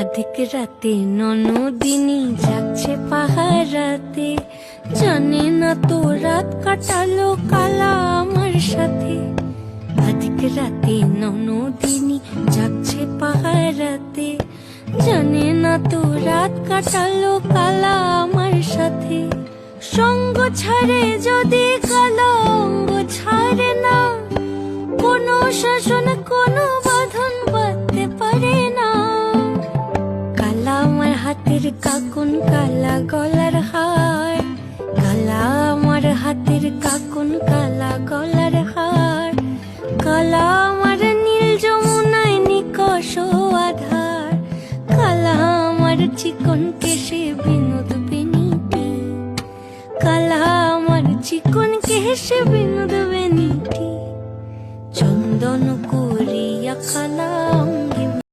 আধিক রাতে ননদিনী যাচ্ছে পাহারাতে, জানে না তো রাত কাটালো কালা আমার সাথে। আধিক রাতে ননদিনী যাচ্ছে পাহারাতে, জানে না তো রাত কাটালো কালা আমার সাথে। সঙ্গ ছাড়ে যদি কালো অঙ্গ ছাড়ে না, কোনো শাসন কোনো বাঁধন বাঁধতে পারে না। কালা আমার হাতের কাকুন কালা গলার হার, কালা আমার হাতের কাকুন কালা গলার হার। কালা আমার নীল যমুনায় নিকষ আধার, কালা আমার চিকন কেশে বিনোদ বেনিটি। কালা আমার চিকন কেশে বিনোদ বেনিটি। চন্দন